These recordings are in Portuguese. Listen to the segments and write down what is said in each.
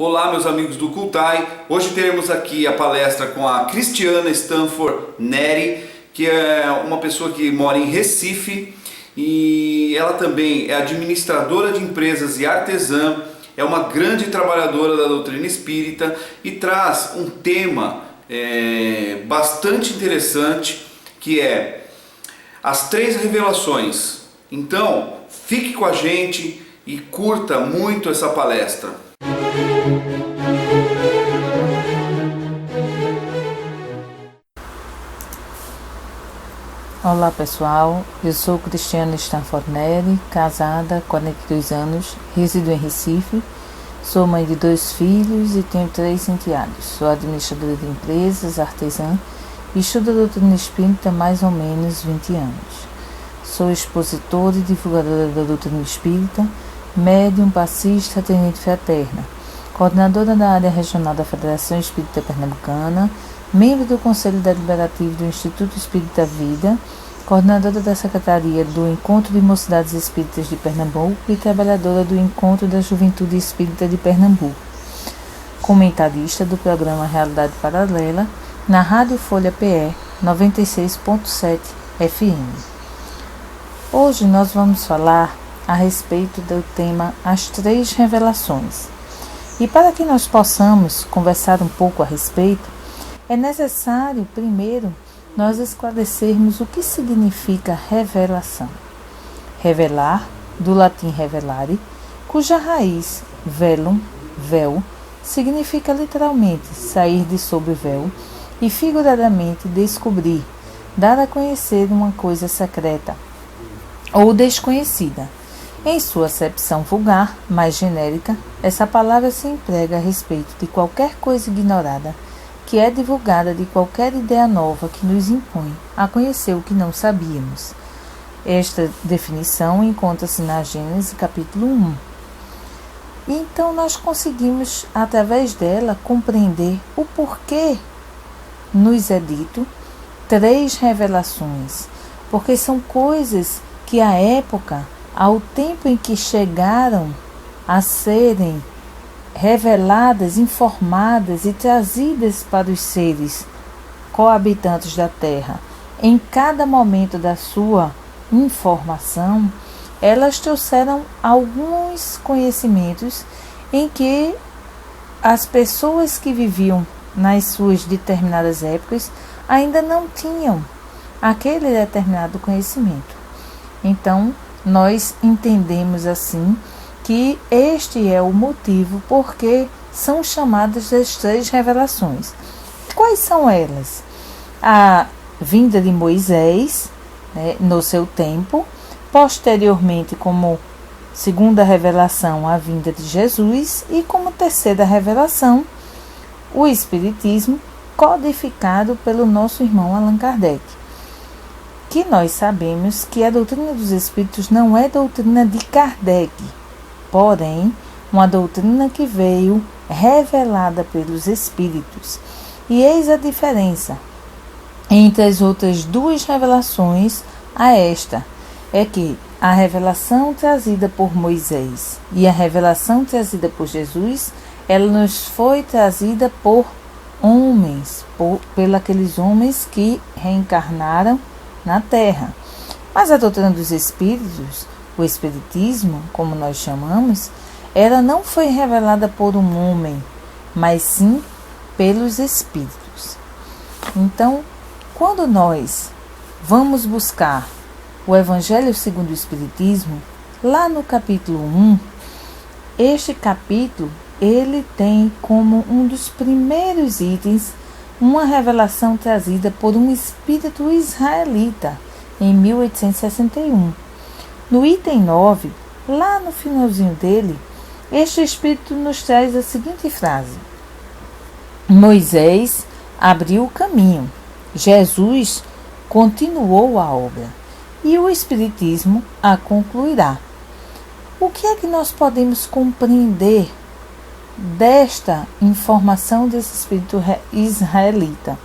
Olá, meus amigos do Cultai. Hoje teremos aqui a palestra com a Cristiana Stanford Neri, que é uma pessoa que mora em Recife e ela também é administradora de empresas e artesã, é uma grande trabalhadora da doutrina espírita e traz um tema bastante interessante, que é as 3 revelações. Então, fique com a gente e curta muito essa palestra. Olá pessoal, eu sou Cristiana Stanford Neri, casada, 42 anos, resido em Recife, sou mãe de 2 filhos e tenho 3 enteados. Sou administradora de empresas, artesã e estudo a doutrina espírita há mais ou menos 20 anos. Sou expositora e divulgadora da doutrina espírita, médium, passista, atendente fraterna, coordenadora da área regional da Federação Espírita Pernambucana, membro do Conselho Deliberativo do Instituto Espírita Vida, coordenadora da Secretaria do Encontro de Mocidades Espíritas de Pernambuco e trabalhadora do Encontro da Juventude Espírita de Pernambuco. Comentarista do programa Realidade Paralela na Rádio Folha PE 96.7 FM. Hoje nós vamos falar a respeito do tema As 3 Revelações. E para que nós possamos conversar um pouco a respeito, é necessário, primeiro, nós esclarecermos o que significa revelação. Revelar, do latim revelare, cuja raiz, velum, véu, significa literalmente sair de sob o véu e figuradamente descobrir, dar a conhecer uma coisa secreta ou desconhecida. Em sua acepção vulgar, mais genérica, essa palavra se emprega a respeito de qualquer coisa ignorada, que é divulgada, de qualquer ideia nova que nos impõe a conhecer o que não sabíamos. Esta definição encontra-se na Gênesis capítulo 1. E então nós conseguimos, através dela, compreender o porquê nos é dito 3 revelações, porque são coisas que à época, ao tempo em que chegaram a serem reveladas, informadas e trazidas para os seres coabitantes da Terra, em cada momento da sua informação, elas trouxeram alguns conhecimentos em que as pessoas que viviam nas suas determinadas épocas ainda não tinham aquele determinado conhecimento. Então, nós entendemos assim que este é o motivo porque são chamadas as 3 revelações. Quais são elas? A vinda de Moisés, no seu tempo, posteriormente como segunda revelação a vinda de Jesus e como terceira revelação o Espiritismo, codificado pelo nosso irmão Allan Kardec. Que nós sabemos que a doutrina dos Espíritos não é doutrina de Kardec, porém, uma doutrina que veio revelada pelos Espíritos. E eis a diferença entre as outras 2 revelações a esta, é que a revelação trazida por Moisés e a revelação trazida por Jesus, ela nos foi trazida por homens, pelos homens que reencarnaram na Terra. Mas a doutrina dos Espíritos, o Espiritismo, como nós chamamos, ela não foi revelada por um homem, mas sim pelos Espíritos. Então, quando nós vamos buscar o Evangelho segundo o Espiritismo, lá no capítulo 1, este capítulo, ele tem como um dos primeiros itens uma revelação trazida por um espírito israelita em 1861. No item 9, lá no finalzinho dele, este espírito nos traz a seguinte frase: Moisés abriu o caminho, Jesus continuou a obra e o Espiritismo a concluirá. O que é que nós podemos compreender desta informação desse espírito israelita?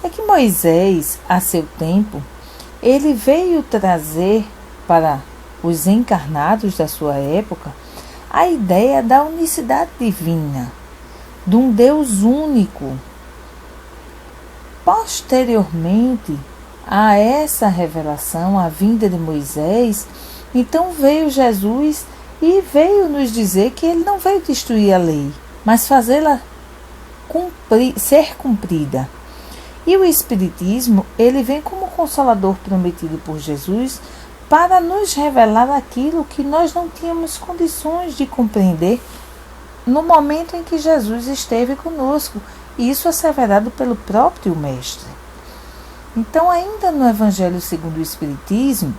É que Moisés, a seu tempo, ele veio trazer para os encarnados da sua época a ideia da unicidade divina, de um Deus único. Posteriormente a essa revelação, a vinda de Moisés, então veio Jesus e veio nos dizer que ele não veio destruir a lei, mas fazê-la ser cumprida. E o Espiritismo, ele vem como consolador prometido por Jesus para nos revelar aquilo que nós não tínhamos condições de compreender no momento em que Jesus esteve conosco. E isso é asseverado pelo próprio Mestre. Então, ainda no Evangelho segundo o Espiritismo,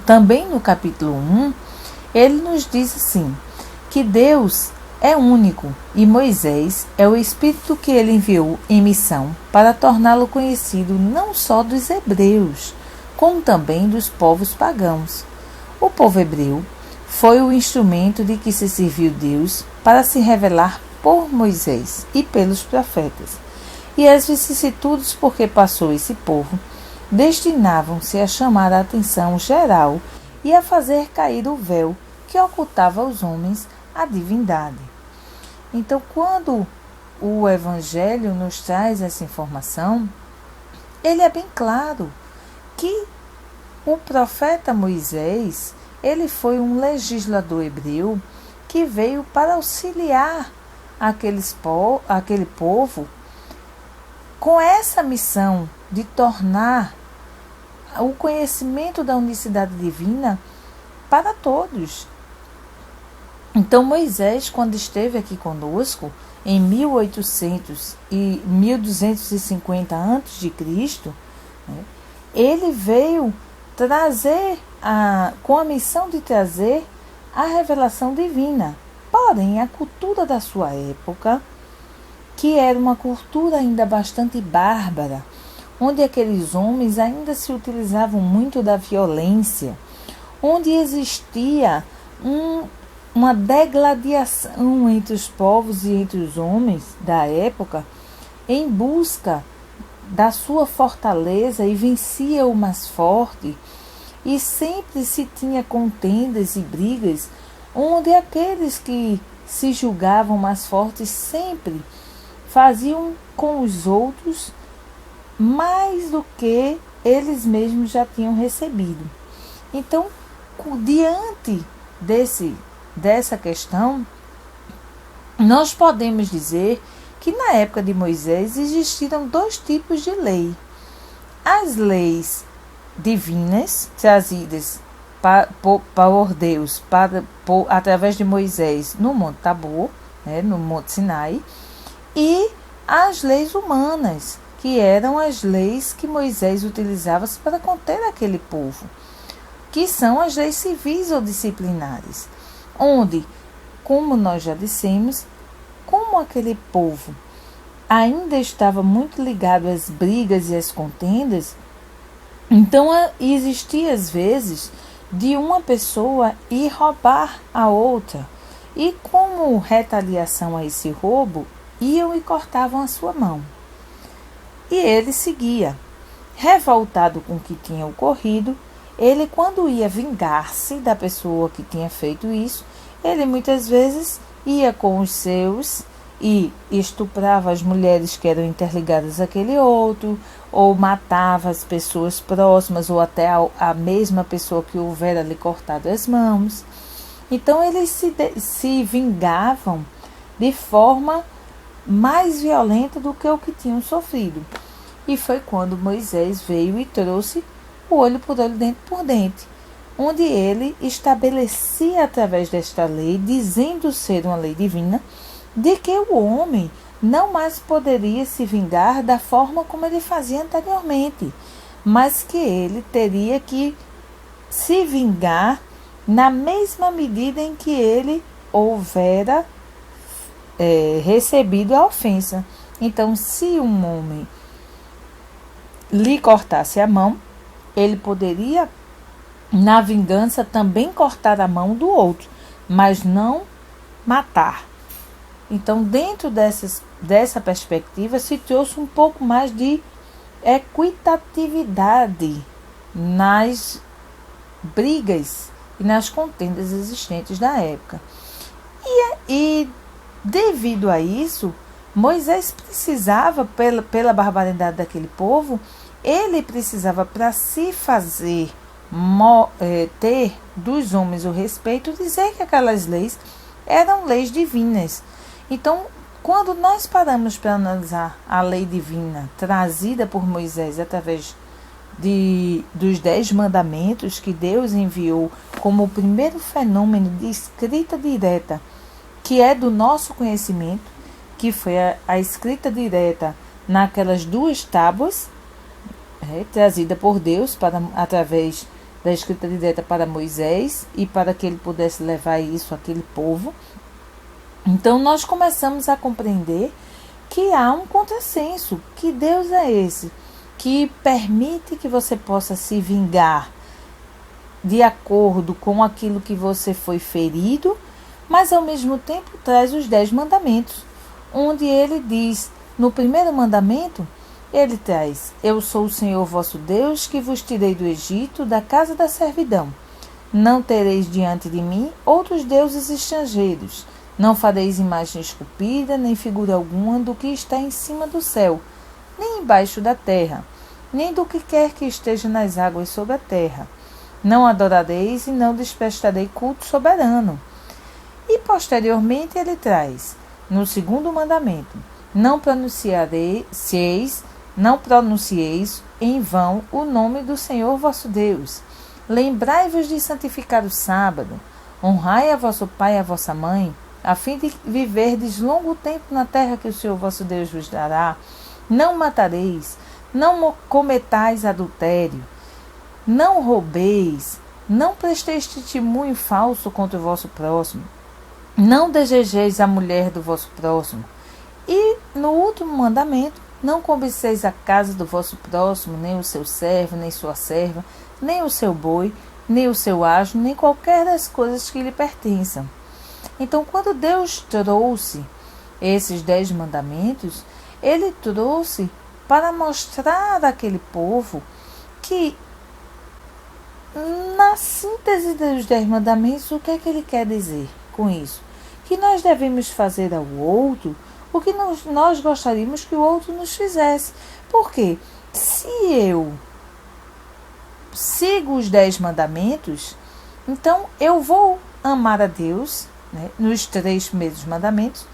também no capítulo 1, ele nos diz assim, que Deus é único e Moisés é o Espírito que ele enviou em missão para torná-lo conhecido não só dos hebreus, como também dos povos pagãos. O povo hebreu foi o instrumento de que se serviu Deus para se revelar por Moisés e pelos profetas. E as vicissitudes por que passou esse povo destinavam-se a chamar a atenção geral e a fazer cair o véu que ocultava aos homens a divindade. Então, quando o Evangelho nos traz essa informação, ele é bem claro que o profeta Moisés, ele foi um legislador hebreu que veio para auxiliar aquele povo com essa missão de tornar o conhecimento da unicidade divina para todos. Então Moisés, quando esteve aqui conosco, em 1800 e 1250 a.C., ele veio trazer, com a missão de trazer a revelação divina. Porém, a cultura da sua época, que era uma cultura ainda bastante bárbara, onde aqueles homens ainda se utilizavam muito da violência, onde existia uma degladiação entre os povos e entre os homens da época, em busca da sua fortaleza, e vencia o mais forte, e sempre se tinha contendas e brigas, onde aqueles que se julgavam mais fortes sempre faziam com os outros mais do que eles mesmos já tinham recebido. Então, diante dessa questão, nós podemos dizer que na época de Moisés existiram dois tipos de lei. As leis divinas, trazidas por Deus através de Moisés no Monte Tabor, no Monte Sinai, e as leis humanas, que eram as leis que Moisés utilizava para conter aquele povo, que são as leis civis ou disciplinares, onde, como nós já dissemos, como aquele povo ainda estava muito ligado às brigas e às contendas, então existia às vezes de uma pessoa ir roubar a outra, e como retaliação a esse roubo, iam e cortavam a sua mão. E ele seguia. Revoltado com o que tinha ocorrido, ele, quando ia vingar-se da pessoa que tinha feito isso, ele muitas vezes ia com os seus e estuprava as mulheres que eram interligadas àquele outro, ou matava as pessoas próximas, ou até a mesma pessoa que houvera lhe cortado as mãos. Então eles se vingavam de forma mais violenta do que o que tinham sofrido. E foi quando Moisés veio e trouxe o olho por olho, dente por dente, onde ele estabelecia através desta lei, dizendo ser uma lei divina, de que o homem não mais poderia se vingar da forma como ele fazia anteriormente, mas que ele teria que se vingar na mesma medida em que ele houvera recebido a ofensa. Então, se um homem lhe cortasse a mão, ele poderia, na vingança, também cortar a mão do outro, mas não matar. Então, dentro dessa perspectiva, se trouxe um pouco mais de equitatividade nas brigas e nas contendas existentes da época. E devido a isso, Moisés precisava, pela barbaridade daquele povo, ele precisava, para se fazer ter dos homens o respeito, dizer que aquelas leis eram leis divinas. Então, quando nós paramos para analisar a lei divina trazida por Moisés através dos 10 mandamentos que Deus enviou como o primeiro fenômeno de escrita direta, que é do nosso conhecimento, que foi a escrita direta naquelas 2 tábuas, trazida por Deus através da escrita direta para Moisés e para que ele pudesse levar isso àquele povo. Então nós começamos a compreender que há um contrassenso, que Deus é esse, que permite que você possa se vingar de acordo com aquilo que você foi ferido, mas ao mesmo tempo traz os 10 mandamentos, onde ele diz, no primeiro mandamento, ele traz: eu sou o Senhor vosso Deus, que vos tirei do Egito, da casa da servidão. Não tereis diante de mim outros deuses estrangeiros. Não fareis imagem esculpida, nem figura alguma do que está em cima do céu, nem embaixo da terra, nem do que quer que esteja nas águas sobre a terra. Não adorareis e não desprestarei culto soberano. E posteriormente ele traz, no segundo mandamento: não pronuncieis em vão o nome do Senhor vosso Deus. Lembrai-vos de santificar o sábado. Honrai a vosso pai e a vossa mãe, a fim de viverdes longo tempo na terra que o Senhor vosso Deus vos dará. Não matareis, não cometais adultério, não roubeis, não presteis testemunho falso contra o vosso próximo, não desejeis a mulher do vosso próximo. E no último mandamento: não cobiceis a casa do vosso próximo, nem o seu servo, nem sua serva, nem o seu boi, nem o seu asno, nem qualquer das coisas que lhe pertençam. Então, quando Deus trouxe esses 10 mandamentos, ele trouxe para mostrar àquele povo que, na síntese dos 10 mandamentos, o que é que ele quer dizer com isso? Que nós devemos fazer ao outro o que nós gostaríamos que o outro nos fizesse. Porque se eu sigo os 10 mandamentos, então eu vou amar a Deus, nos 3 primeiros mandamentos,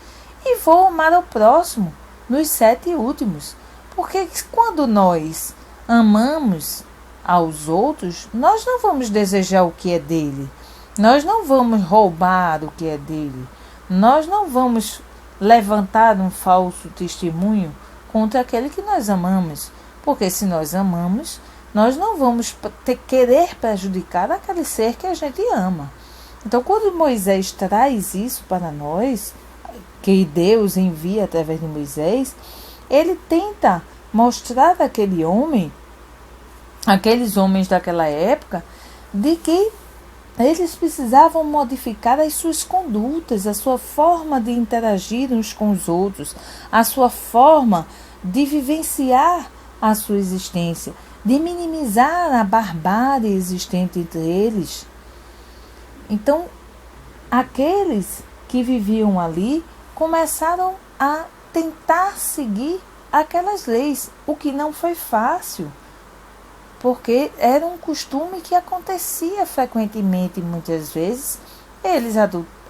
e vou amar ao próximo nos 7 últimos. Porque quando nós amamos aos outros, nós não vamos desejar o que é dele, nós não vamos roubar o que é dele, nós não vamos levantar um falso testemunho contra aquele que nós amamos, porque se nós amamos, nós não vamos querer prejudicar aquele ser que a gente ama. Então, quando Moisés traz isso para nós, que Deus envia através de Moisés, ele tenta mostrar àqueles homens daquela época, de que eles precisavam modificar as suas condutas, a sua forma de interagir uns com os outros, a sua forma de vivenciar a sua existência, de minimizar a barbárie existente entre eles. Então, aqueles que viviam ali começaram a tentar seguir aquelas leis, o que não foi fácil, porque era um costume que acontecia frequentemente, muitas vezes, eles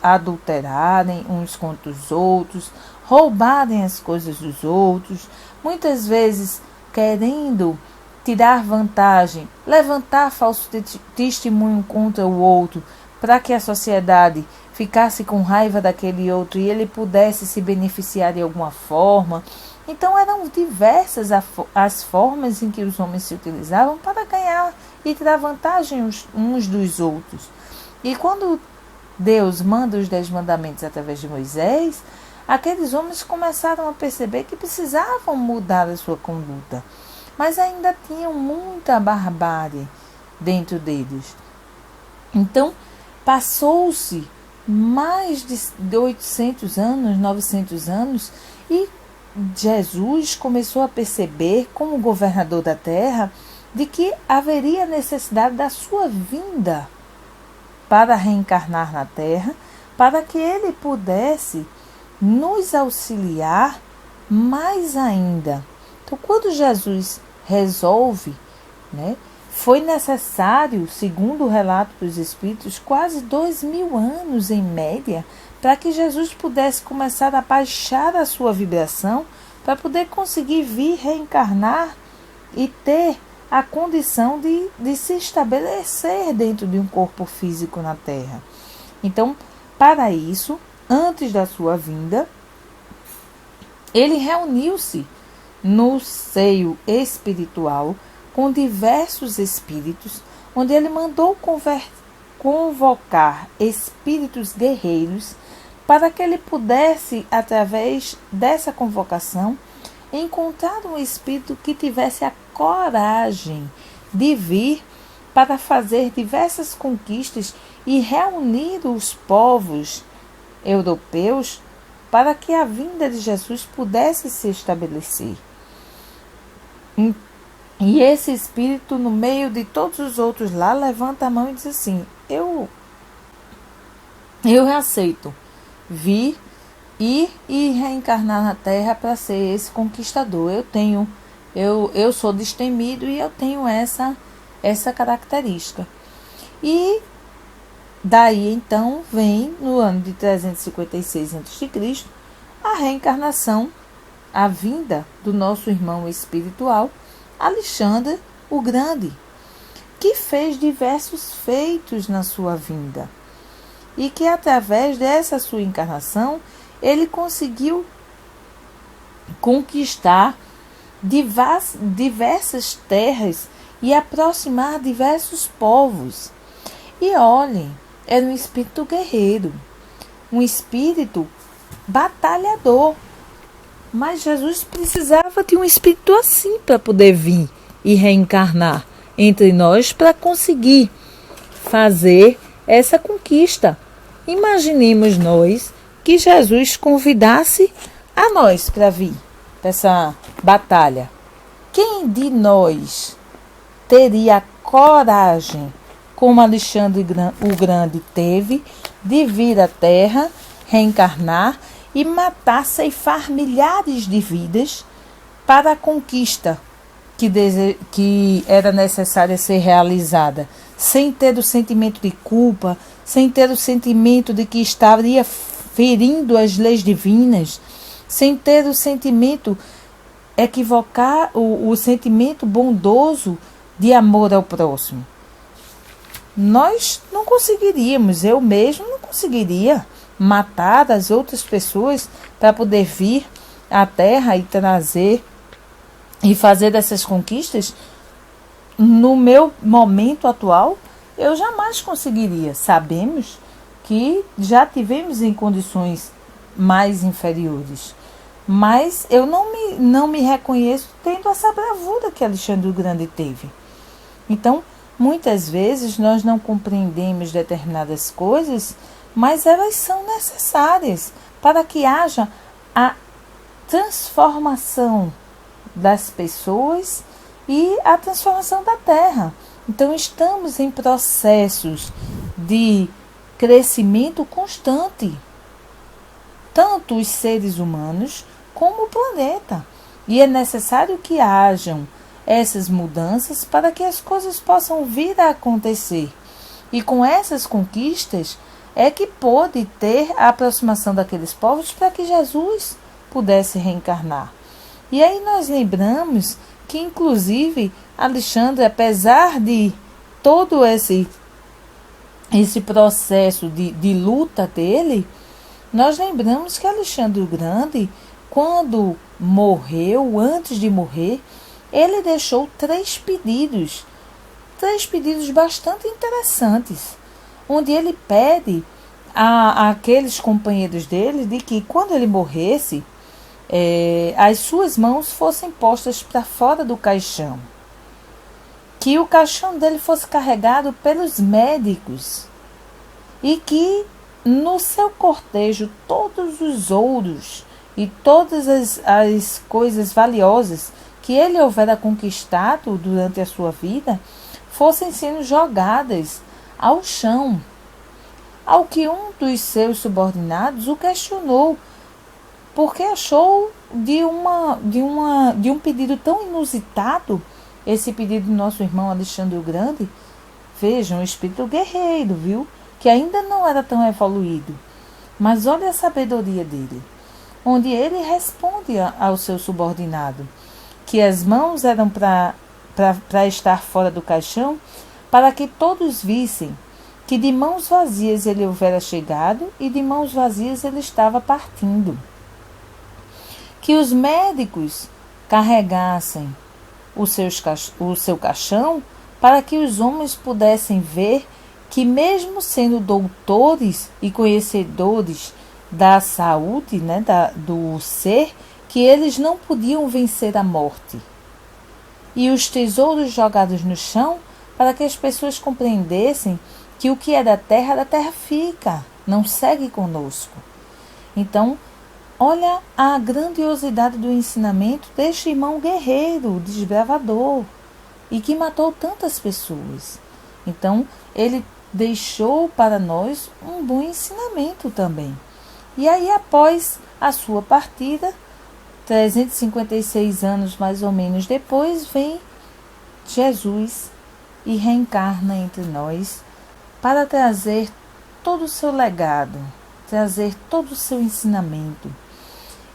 adulterarem uns contra os outros, roubarem as coisas dos outros, muitas vezes querendo tirar vantagem, levantar falso testemunho contra o outro, para que a sociedade ficasse com raiva daquele outro e ele pudesse se beneficiar de alguma forma. Então eram diversas as formas em que os homens se utilizavam para ganhar e tirar vantagem uns dos outros. E quando Deus manda os 10 mandamentos através de Moisés, aqueles homens começaram a perceber que precisavam mudar a sua conduta, mas ainda tinham muita barbárie dentro deles. Então, passou-se mais de 800 anos, 900 anos, e Jesus começou a perceber, como governador da terra, de que haveria necessidade da sua vinda para reencarnar na Terra, para que ele pudesse nos auxiliar mais ainda. Então, quando Jesus resolve, foi necessário, segundo o relato dos Espíritos, quase 2000 anos em média, para que Jesus pudesse começar a baixar a sua vibração, para poder conseguir vir reencarnar e ter a condição de se estabelecer dentro de um corpo físico na Terra. Então, para isso, antes da sua vinda, ele reuniu-se no seio espiritual com diversos espíritos, onde ele mandou convocar espíritos guerreiros para que ele pudesse, através dessa convocação, encontrar um espírito que tivesse a coragem de vir para fazer diversas conquistas e reunir os povos europeus para que a vinda de Jesus pudesse se estabelecer. E esse espírito, no meio de todos os outros lá, levanta a mão e diz assim: eu aceito vir e reencarnar na Terra para ser esse conquistador. Eu sou destemido e eu tenho essa característica. E daí então vem, no ano de 356 a.C., a reencarnação, a vinda do nosso irmão espiritual, Alexandre o Grande, que fez diversos feitos na sua vinda. E que através dessa sua encarnação, ele conseguiu conquistar diversas terras e aproximar diversos povos. E olhem, era um espírito guerreiro, um espírito batalhador. Mas Jesus precisava de um espírito assim para poder vir e reencarnar entre nós para conseguir fazer essa conquista. Imaginemos nós que Jesus convidasse a nós para vir para essa batalha. Quem de nós teria coragem, como Alexandre o Grande teve, de vir à Terra, reencarnar e matar, ceifar milhares de vidas para a conquista que era necessária ser realizada, sem ter o sentimento de culpa, sem ter o sentimento de que estaria ferindo as leis divinas, sem ter o sentimento o sentimento bondoso de amor ao próximo. Nós não conseguiríamos, eu mesmo não conseguiria matar as outras pessoas para poder vir à Terra e trazer e fazer dessas conquistas. No meu momento atual, eu jamais conseguiria. Sabemos que já tivemos em condições mais inferiores, mas eu não me reconheço tendo essa bravura que Alexandre o Grande teve. Então, muitas vezes nós não compreendemos determinadas coisas, mas elas são necessárias para que haja a transformação das pessoas e a transformação da Terra. Então, estamos em processos de crescimento constante, tanto os seres humanos como o planeta. E é necessário que hajam essas mudanças para que as coisas possam vir a acontecer. E com essas conquistas é que pôde ter a aproximação daqueles povos para que Jesus pudesse reencarnar. E aí nós lembramos que, inclusive, Alexandre, apesar de todo esse processo de luta dele, nós lembramos que Alexandre o Grande, quando morreu, antes de morrer, ele deixou três pedidos bastante interessantes, onde ele pede àqueles companheiros dele de que, quando ele morresse, as suas mãos fossem postas para fora do caixão, que o caixão dele fosse carregado pelos médicos e que no seu cortejo todos os ouros e todas as coisas valiosas que ele houvera conquistado durante a sua vida fossem sendo jogadas ao chão, ao que um dos seus subordinados o questionou, porque achou de um pedido tão inusitado, esse pedido do nosso irmão Alexandre o Grande. Veja, um espírito guerreiro, viu? Que ainda não era tão evoluído. Mas olha a sabedoria dele, onde ele responde ao seu subordinado que as mãos eram para estar fora do caixão, para que todos vissem que de mãos vazias ele houvera chegado e de mãos vazias ele estava partindo. Que os médicos carregassem o seu caixão, para que os homens pudessem ver que, mesmo sendo doutores e conhecedores da saúde, né, do ser, que eles não podiam vencer a morte. E os tesouros jogados no chão, para que as pessoas compreendessem que o que é da terra fica, não segue conosco. Então, olha a grandiosidade do ensinamento deste irmão guerreiro, desbravador, e que matou tantas pessoas. Então, ele deixou para nós um bom ensinamento também. E aí, após a sua partida, 356 anos mais ou menos depois, vem Jesus e reencarna entre nós para trazer todo o seu legado, trazer todo o seu ensinamento.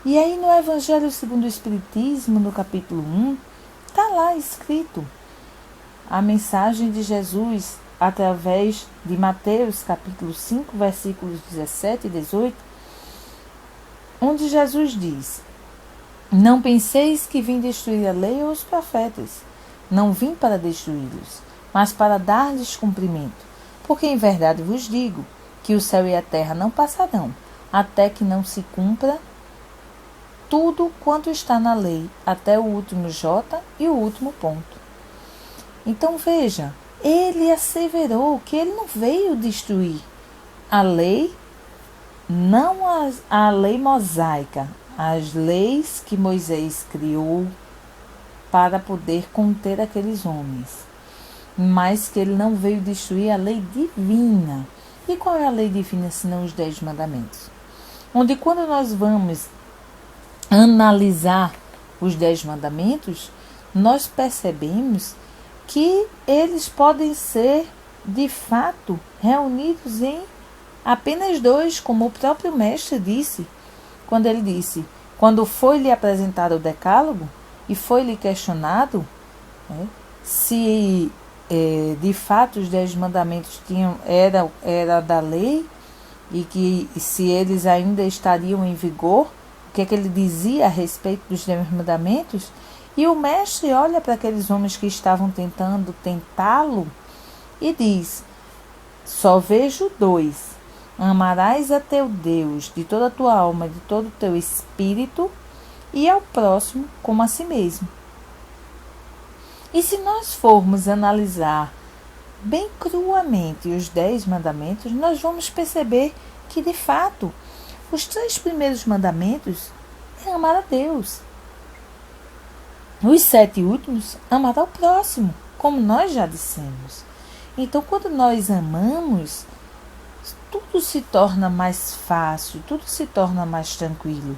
E aí no Evangelho segundo o Espiritismo, no capítulo 1, está lá escrito a mensagem de Jesus através de Mateus, capítulo 5, versículos 17 e 18, onde Jesus diz: não penseis que vim destruir a lei ou os profetas. Não vim para destruí-los, mas para dar-lhes cumprimento. Porque em verdade vos digo que o céu e a terra não passarão, até que não se cumpra tudo quanto está na lei, até o último J e o último ponto. Então veja, ele asseverou que ele não veio destruir a lei, não a lei mosaica, as leis que Moisés criou para poder conter aqueles homens, mas que ele não veio destruir a lei divina. E qual é a lei divina senão os 10 mandamentos? Onde quando nós vamos analisar os 10 mandamentos, nós percebemos que eles podem ser, de fato, reunidos em apenas 2, como o próprio mestre disse, quando ele disse, quando foi-lhe apresentado o decálogo e foi-lhe questionado, se de fato os 10 mandamentos era da lei e que se eles ainda estariam em vigor, o que é que ele dizia a respeito dos 10 mandamentos? E o mestre olha para aqueles homens que estavam tentando tentá-lo e diz: só vejo 2. Amarás a teu Deus de toda a tua alma, de todo o teu espírito, e ao próximo como a si mesmo. E se nós formos analisar bem cruamente os 10 mandamentos, nós vamos perceber que, de fato, os 3 primeiros mandamentos é amar a Deus. Os 7 últimos, amar ao próximo, como nós já dissemos. Então, quando nós amamos, tudo se torna mais fácil, tudo se torna mais tranquilo.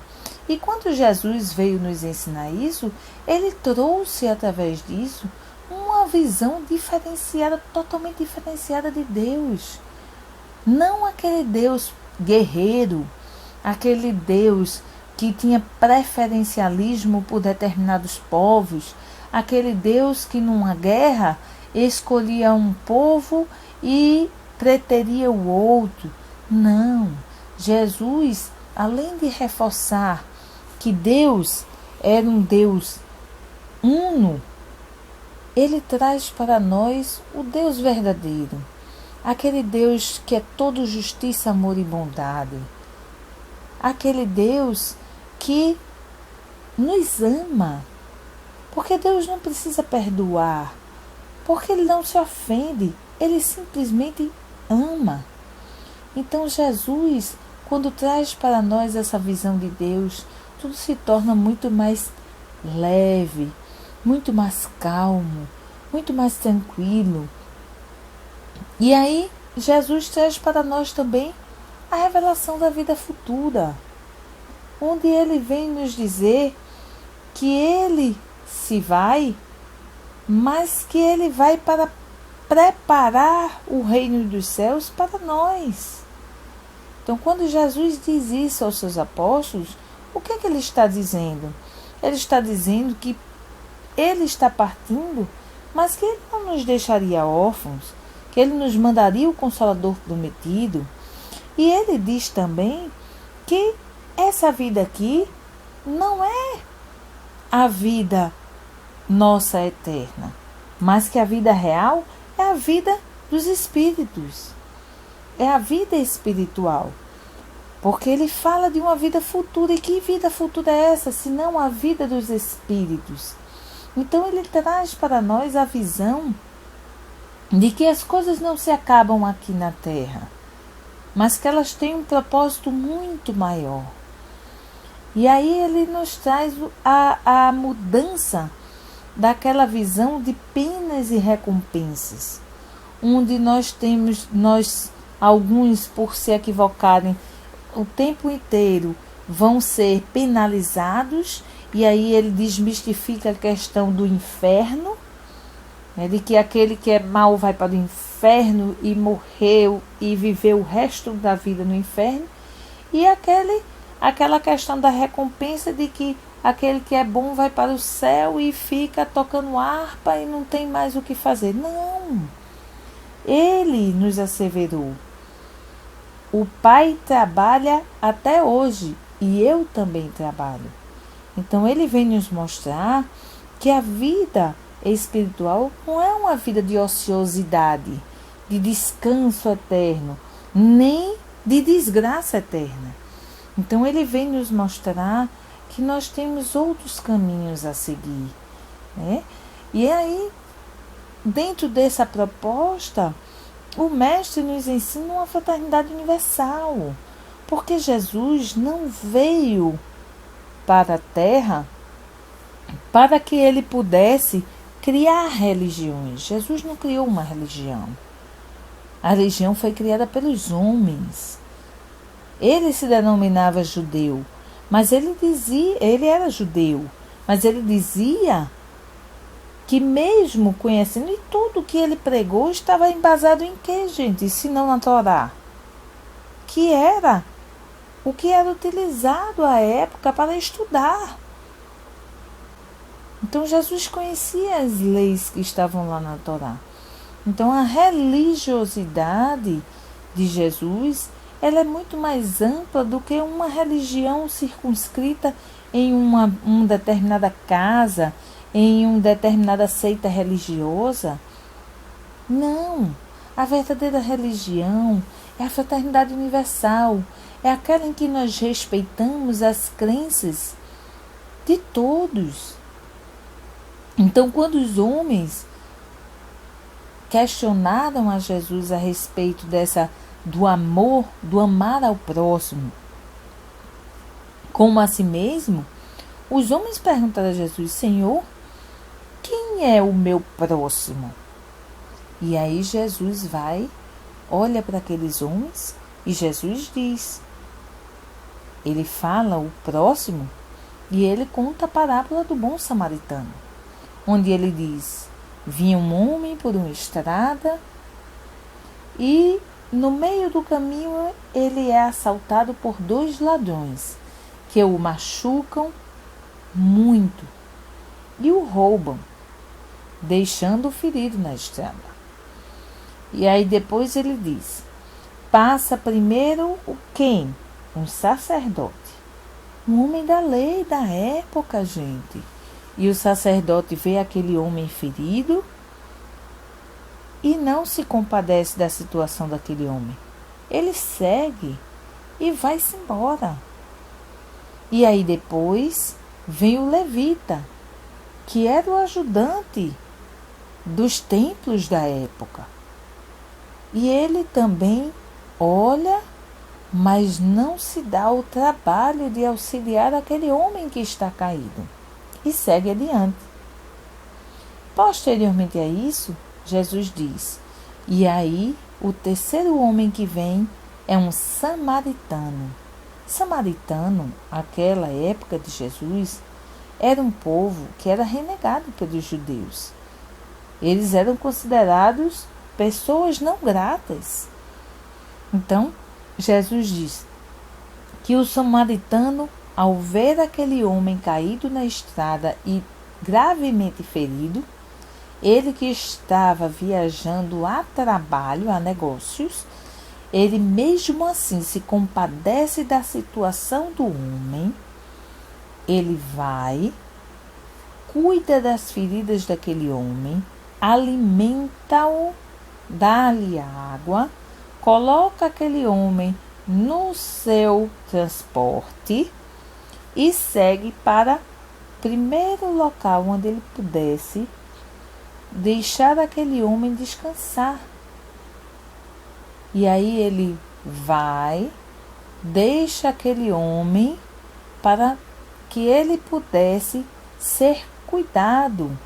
E quando Jesus veio nos ensinar isso, ele trouxe através disso uma visão diferenciada, totalmente diferenciada de Deus. Não aquele Deus guerreiro, aquele Deus que tinha preferencialismo por determinados povos, aquele Deus que numa guerra escolhia um povo e preteria o outro. Não, Jesus, além de reforçar que Deus era um Deus uno, ele traz para nós o Deus verdadeiro, aquele Deus que é todo justiça, amor e bondade, aquele Deus que nos ama, porque Deus não precisa perdoar, porque ele não se ofende, ele simplesmente ama. Então Jesus, quando traz para nós essa visão de Deus, tudo se torna muito mais leve, muito mais calmo, muito mais tranquilo. E aí Jesus traz para nós também a revelação da vida futura, onde ele vem nos dizer que ele se vai, mas que ele vai para preparar o reino dos céus para nós. Então, quando Jesus diz isso aos seus apóstolos, o que é que ele está dizendo? Ele está dizendo que ele está partindo, mas que ele não nos deixaria órfãos, que ele nos mandaria o Consolador prometido. E ele diz também que essa vida aqui não é a vida nossa eterna, mas que a vida real é a vida dos espíritos, é a vida espiritual. Porque ele fala de uma vida futura. E que vida futura é essa, senão a vida dos espíritos? Então ele traz para nós a visão de que as coisas não se acabam aqui na Terra, mas que elas têm um propósito muito maior. E aí ele nos traz a mudança daquela visão de penas e recompensas, onde alguns, por se equivocarem o tempo inteiro, vão ser penalizados. E aí ele desmistifica a questão do inferno, de que aquele que é mau vai para o inferno e morreu e viveu o resto da vida no inferno. E aquela questão da recompensa de que aquele que é bom vai para o céu e fica tocando harpa e não tem mais o que fazer. Não! Ele nos asseverou: o Pai trabalha até hoje e eu também trabalho. Então ele vem nos mostrar que a vida espiritual não é uma vida de ociosidade, de descanso eterno, nem de desgraça eterna. Então ele vem nos mostrar que nós temos outros caminhos a seguir, né? E aí, dentro dessa proposta, o Mestre nos ensina uma fraternidade universal, porque Jesus não veio para a Terra para que ele pudesse criar religiões. Jesus não criou uma religião. A religião foi criada pelos homens. Ele se denominava judeu, mas ele era judeu, mas ele dizia que mesmo conhecendo, e tudo que ele pregou estava embasado em quê, gente? Se não na Torá, que era o que era utilizado à época para estudar. Então Jesus conhecia as leis que estavam lá na Torá. Então a religiosidade de Jesus, ela é muito mais ampla do que uma religião circunscrita em uma determinada casa, em uma determinada seita religiosa. Não, a verdadeira religião é a fraternidade universal, é aquela em que nós respeitamos as crenças de todos. Então, quando os homens questionaram a Jesus a respeito do amor, do amar ao próximo como a si mesmo, os homens perguntaram a Jesus: Senhor, quem é o meu próximo? E aí Jesus olha para aqueles homens e Jesus diz, ele fala o próximo e ele conta a parábola do bom samaritano, onde ele diz: vinha um homem por uma estrada e no meio do caminho ele é assaltado por 2 ladrões que o machucam muito e o roubam, deixando-o ferido na estrada. E aí depois ele diz: passa primeiro o quem? Um sacerdote, um homem da lei da época, gente. E o sacerdote vê aquele homem ferido e não se compadece da situação daquele homem. Ele segue e vai-se embora. E aí depois vem o levita, que era o ajudante dos templos da época. E ele também olha, mas não se dá o trabalho de auxiliar aquele homem que está caído. E segue adiante. Posteriormente a isso, Jesus diz: e aí o terceiro homem que vem é um samaritano. Samaritano, naquela época de Jesus, era um povo que era renegado pelos judeus. Eles eram considerados pessoas não gratas. Então, Jesus diz que o samaritano, ao ver aquele homem caído na estrada e gravemente ferido, ele que estava viajando a trabalho, a negócios, ele mesmo assim se compadece da situação do homem, ele vai, cuida das feridas daquele homem, alimenta-o, dá-lhe água, coloca aquele homem no seu transporte e segue para o primeiro local onde ele pudesse deixar aquele homem descansar. E aí ele vai, deixa aquele homem para que ele pudesse ser cuidado.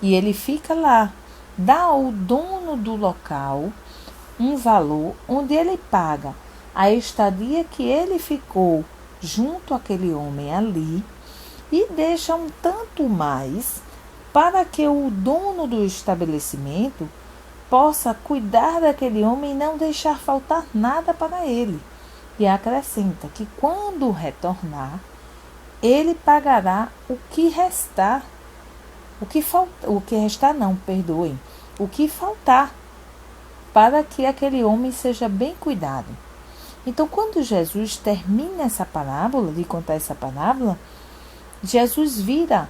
E ele fica lá, dá ao dono do local um valor onde ele paga a estadia que ele ficou junto àquele homem ali e deixa um tanto mais para que o dono do estabelecimento possa cuidar daquele homem e não deixar faltar nada para ele. E acrescenta que quando retornar, ele pagará o que restar. O que faltar, para que aquele homem seja bem cuidado. Então, quando Jesus termina essa parábola, de contar essa parábola, Jesus vira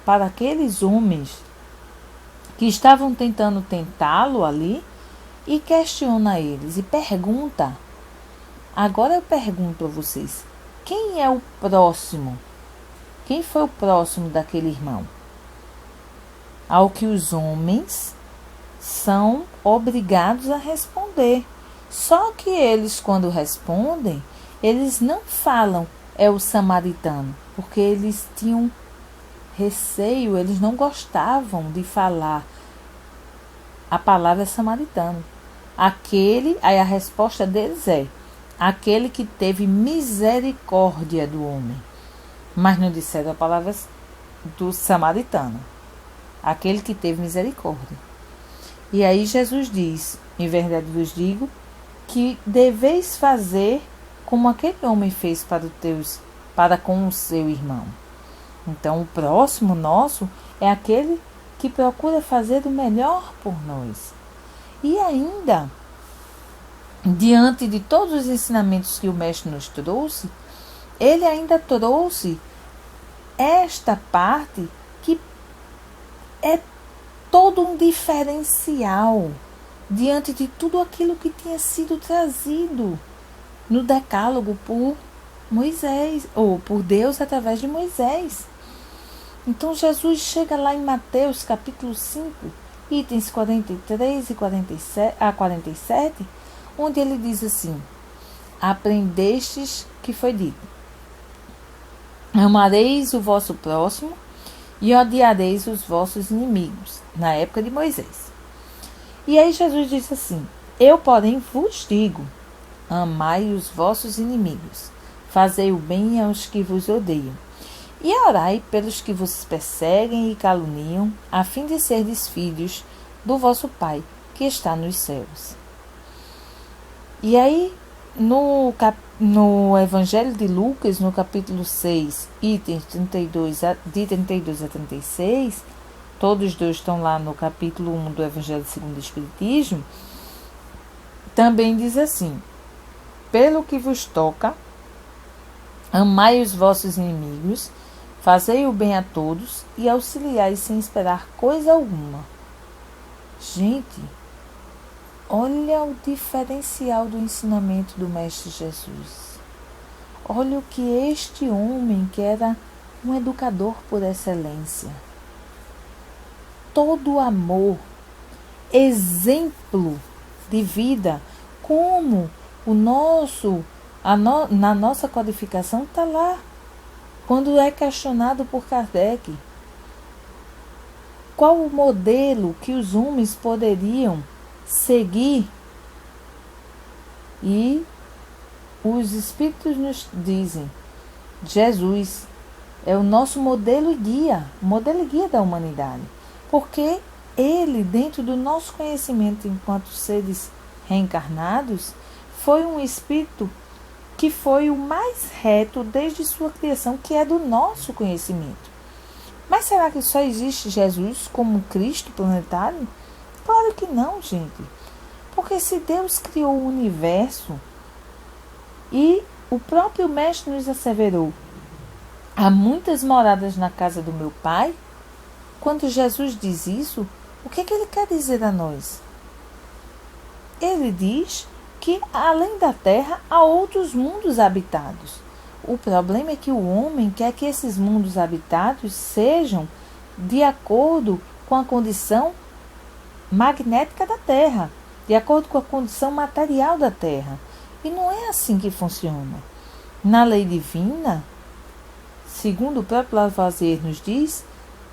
para aqueles homens que estavam tentando tentá-lo ali e questiona eles e pergunta. Agora eu pergunto a vocês, quem é o próximo? Quem foi o próximo daquele irmão? Ao que os homens são obrigados a responder. Só que eles, quando respondem, eles não falam é o samaritano, porque eles tinham receio, eles não gostavam de falar a palavra samaritano. Aí a resposta deles é aquele que teve misericórdia do homem. Mas não disseram a palavra do samaritano. Aquele que teve misericórdia. E aí Jesus diz, em verdade vos digo, que deveis fazer como aquele homem fez para com o seu irmão. Então, o próximo nosso é aquele que procura fazer o melhor por nós. E ainda, diante de todos os ensinamentos que o Mestre nos trouxe, ele ainda trouxe esta parte que é todo um diferencial diante de tudo aquilo que tinha sido trazido no Decálogo por Moisés, ou por Deus através de Moisés. Então Jesus chega lá em Mateus capítulo 5, itens 43 e 47, onde ele diz assim: aprendestes que foi dito, amareis o vosso próximo e odiareis os vossos inimigos, na época de Moisés. E aí Jesus disse assim: eu, porém, vos digo, amai os vossos inimigos, fazei o bem aos que vos odeiam, e orai pelos que vos perseguem e caluniam, a fim de serdes filhos do vosso Pai, que está nos céus. E aí, no Evangelho de Lucas, no capítulo 6, itens de 32 a 36, todos dois estão lá no capítulo 1 do Evangelho segundo o Espiritismo, também diz assim: pelo que vos toca, amai os vossos inimigos, fazei o bem a todos e auxiliai sem esperar coisa alguma. Gente, olha o diferencial do ensinamento do Mestre Jesus. Olha o que este homem, que era um educador por excelência, todo amor, exemplo de vida, como na nossa codificação está lá, quando é questionado por Kardec, qual o modelo que os homens poderiam seguir E os Espíritos nos dizem, Jesus é o nosso modelo e guia da humanidade, porque Ele, dentro do nosso conhecimento enquanto seres reencarnados, foi um Espírito que foi o mais reto desde sua criação, que é do nosso conhecimento. Mas será que só existe Jesus como Cristo planetário? Claro que não, gente. Porque se Deus criou o universo e o próprio Mestre nos asseverou, há muitas moradas na casa do meu Pai, quando Jesus diz isso, o que ele quer dizer a nós? Ele diz que além da Terra há outros mundos habitados. O problema é que o homem quer que esses mundos habitados sejam de acordo com a condição magnética da Terra, de acordo com a condição material da Terra. E não é assim que funciona. Na lei divina, segundo o próprio Lavoisier nos diz,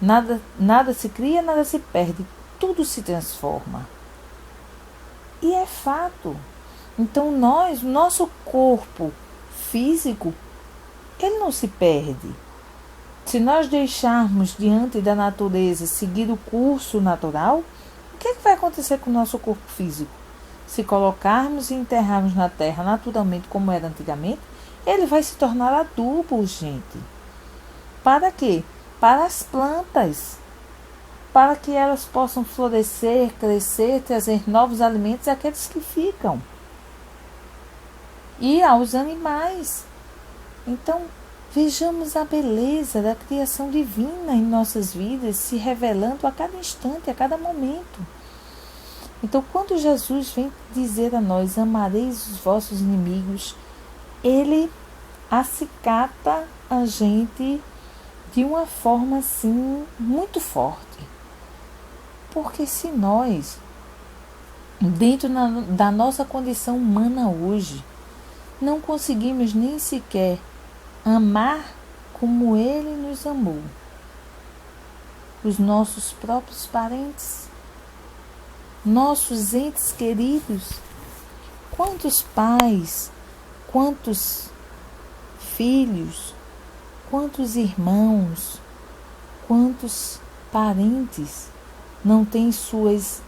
nada se cria, nada se perde, tudo se transforma. E é fato. Então nosso corpo físico, ele não se perde. Se nós deixarmos diante da natureza seguir o curso natural, o que vai acontecer com o nosso corpo físico? Se colocarmos e enterrarmos na terra naturalmente como era antigamente, ele vai se tornar adubo, gente. Para quê? Para as plantas. Para que elas possam florescer, crescer, trazer novos alimentos àqueles que ficam. E aos animais. Então, vejamos a beleza da criação divina em nossas vidas se revelando a cada instante, a cada momento. Então, quando Jesus vem dizer a nós, amareis os vossos inimigos, ele acicata a gente de uma forma assim muito forte. Porque se nós, dentro da nossa condição humana hoje, não conseguimos nem sequer amar como Ele nos amou, os nossos próprios parentes, nossos entes queridos, quantos pais, quantos filhos, quantos irmãos, quantos parentes não têm suas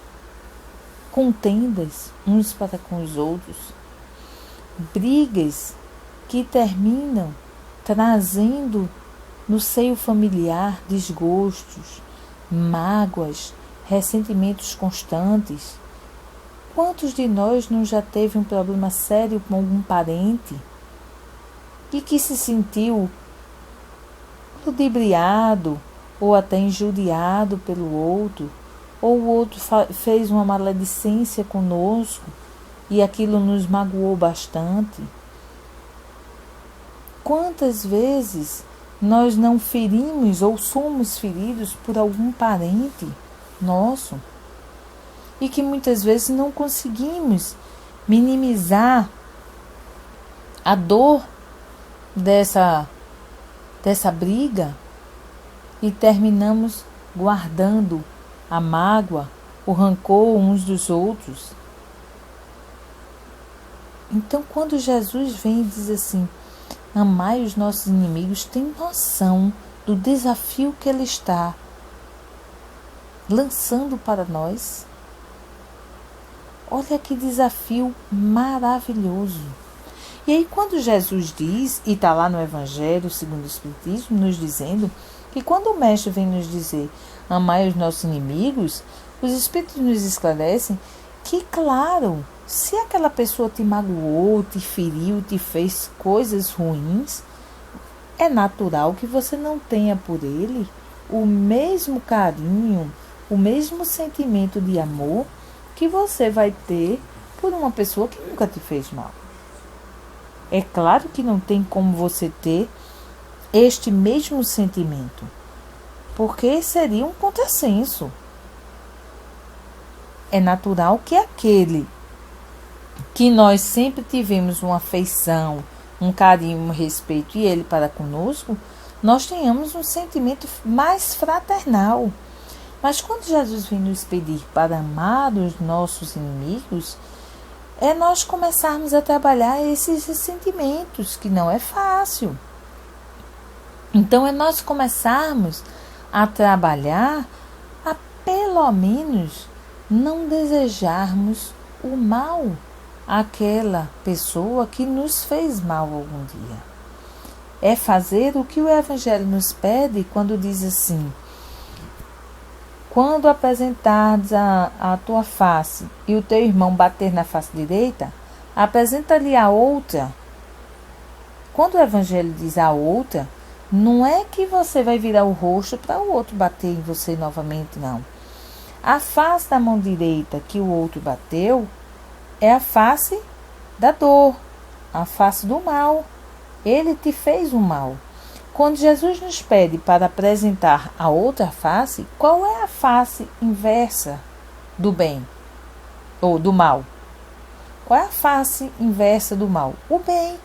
contendas uns para com os outros, brigas que terminam trazendo no seio familiar desgostos, mágoas, ressentimentos constantes. Quantos de nós não já teve um problema sério com algum parente e que se sentiu ludibriado ou até injuriado pelo outro, ou o outro fez uma maledicência conosco e aquilo nos magoou bastante? Quantas vezes nós não ferimos ou somos feridos por algum parente nosso e que muitas vezes não conseguimos minimizar a dor dessa briga e terminamos guardando a mágoa, o rancor uns dos outros. Então, quando Jesus vem e diz assim, amai os nossos inimigos, tem noção do desafio que Ele está lançando para nós? Olha que desafio maravilhoso. E aí, quando Jesus diz, e está lá no Evangelho segundo o Espiritismo, nos dizendo que quando o Mestre vem nos dizer amai os nossos inimigos, os Espíritos nos esclarecem que, claro, se aquela pessoa te magoou, te feriu, te fez coisas ruins, é natural que você não tenha por ele o mesmo carinho, o mesmo sentimento de amor que você vai ter por uma pessoa que nunca te fez mal. É claro que não tem como você ter este mesmo sentimento, porque seria um contrassenso. É natural que aquele que nós sempre tivemos uma afeição, um carinho, um respeito, e ele para conosco, nós tenhamos um sentimento mais fraternal. Mas quando Jesus vem nos pedir para amar os nossos inimigos, é nós começarmos a trabalhar esses sentimentos, que não é fácil. Então, é nós começarmos a trabalhar a, pelo menos, não desejarmos o mal àquela pessoa que nos fez mal algum dia. É fazer o que o Evangelho nos pede quando diz assim: quando apresentares a tua face e o teu irmão bater na face direita, apresenta-lhe a outra. Quando o Evangelho diz a outra, não é que você vai virar o rosto para o outro bater em você novamente, não. A face da mão direita que o outro bateu é a face da dor, a face do mal. Ele te fez o mal. Quando Jesus nos pede para apresentar a outra face, qual é a face inversa do bem ou do mal? Qual é a face inversa do mal? O bem.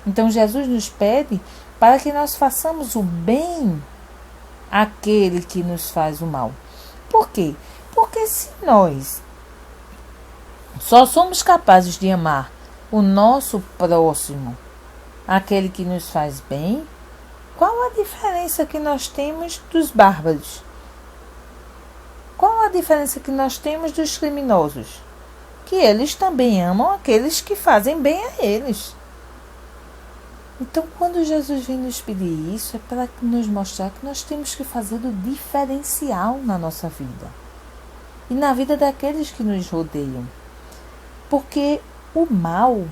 Então Jesus nos pede para que nós façamos o bem àquele que nos faz o mal. Por quê? Porque se nós só somos capazes de amar o nosso próximo, aquele que nos faz bem, qual a diferença que nós temos dos bárbaros? Qual a diferença que nós temos dos criminosos? Que eles também amam aqueles que fazem bem a eles. Então, quando Jesus vem nos pedir isso, é para nos mostrar que nós temos que fazer o diferencial na nossa vida e na vida daqueles que nos rodeiam. Porque o mal,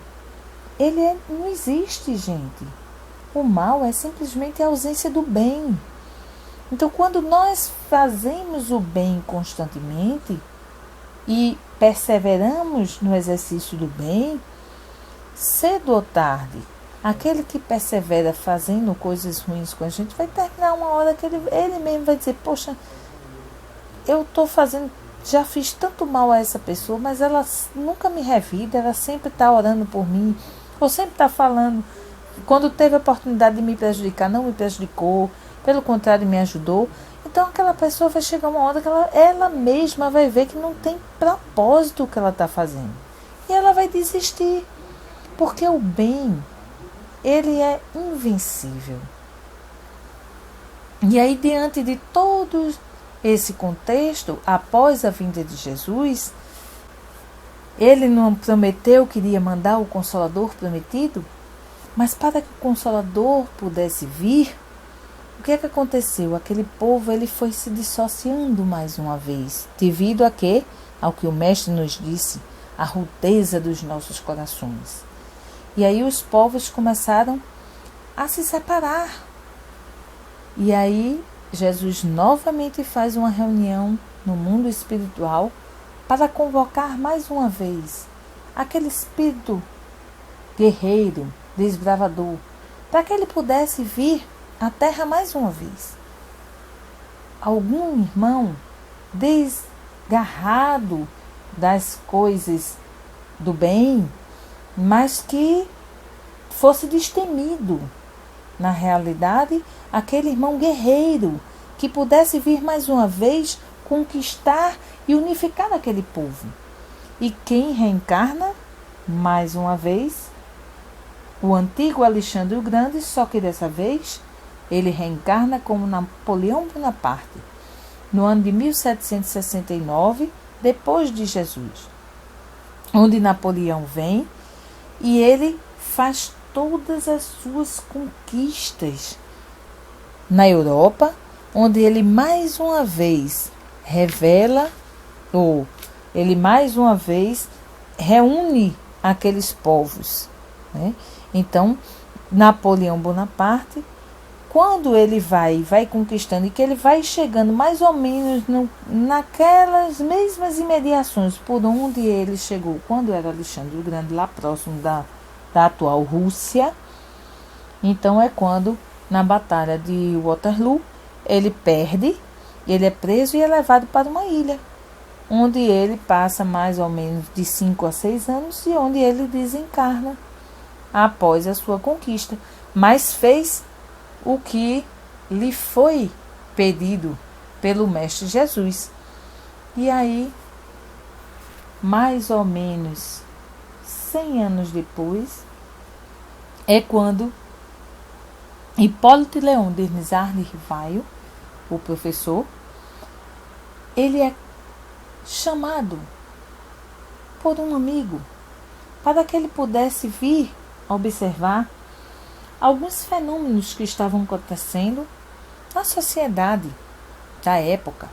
não existe, gente. O mal é simplesmente a ausência do bem. Então, quando nós fazemos o bem constantemente e perseveramos no exercício do bem, cedo ou tarde, aquele que persevera fazendo coisas ruins com a gente vai terminar uma hora que ele mesmo vai dizer: poxa, eu estou fazendo, já fiz tanto mal a essa pessoa, mas ela nunca me revida, ela sempre está orando por mim, ou sempre está falando, quando teve a oportunidade de me prejudicar, não me prejudicou, pelo contrário, me ajudou. Então aquela pessoa vai chegar uma hora que ela mesma vai ver que não tem propósito o que ela está fazendo. E ela vai desistir, porque o bem, ele é invencível. E aí, diante de todo esse contexto, após a vinda de Jesus, ele não prometeu que iria mandar o Consolador prometido, mas para que o Consolador pudesse vir, o que é que aconteceu? Aquele povo ele foi se dissociando mais uma vez, devido a quê? Ao que o Mestre nos disse, a rudeza dos nossos corações. E aí os povos começaram a se separar. E aí Jesus novamente faz uma reunião no mundo espiritual para convocar mais uma vez aquele espírito guerreiro, desbravador, para que ele pudesse vir à terra mais uma vez. Algum irmão desgarrado das coisas do bem, mas que fosse destemido. Na realidade, aquele irmão guerreiro que pudesse vir mais uma vez conquistar e unificar aquele povo. E quem reencarna, mais uma vez, o antigo Alexandre o Grande, só que dessa vez ele reencarna como Napoleão Bonaparte, no ano de 1769, depois de Jesus, onde Napoleão vem e ele faz todas as suas conquistas na Europa, onde ele mais uma vez revela, ou ele mais uma vez reúne aqueles povos, né? Então, Napoleão Bonaparte, quando ele vai conquistando e que ele vai chegando mais ou menos naquelas mesmas imediações por onde ele chegou quando era Alexandre o Grande, lá próximo da atual Rússia, então é quando, na Batalha de Waterloo, ele perde, ele é preso e é levado para uma ilha, onde ele passa mais ou menos de 5 a 6 anos e onde ele desencarna após a sua conquista, mas fez o que lhe foi pedido pelo Mestre Jesus. E aí, mais ou menos 100 anos depois, é quando Hipólito Leon Denisard de Rivaio, o professor, ele é chamado por um amigo para que ele pudesse vir observar alguns fenômenos que estavam acontecendo na sociedade da época.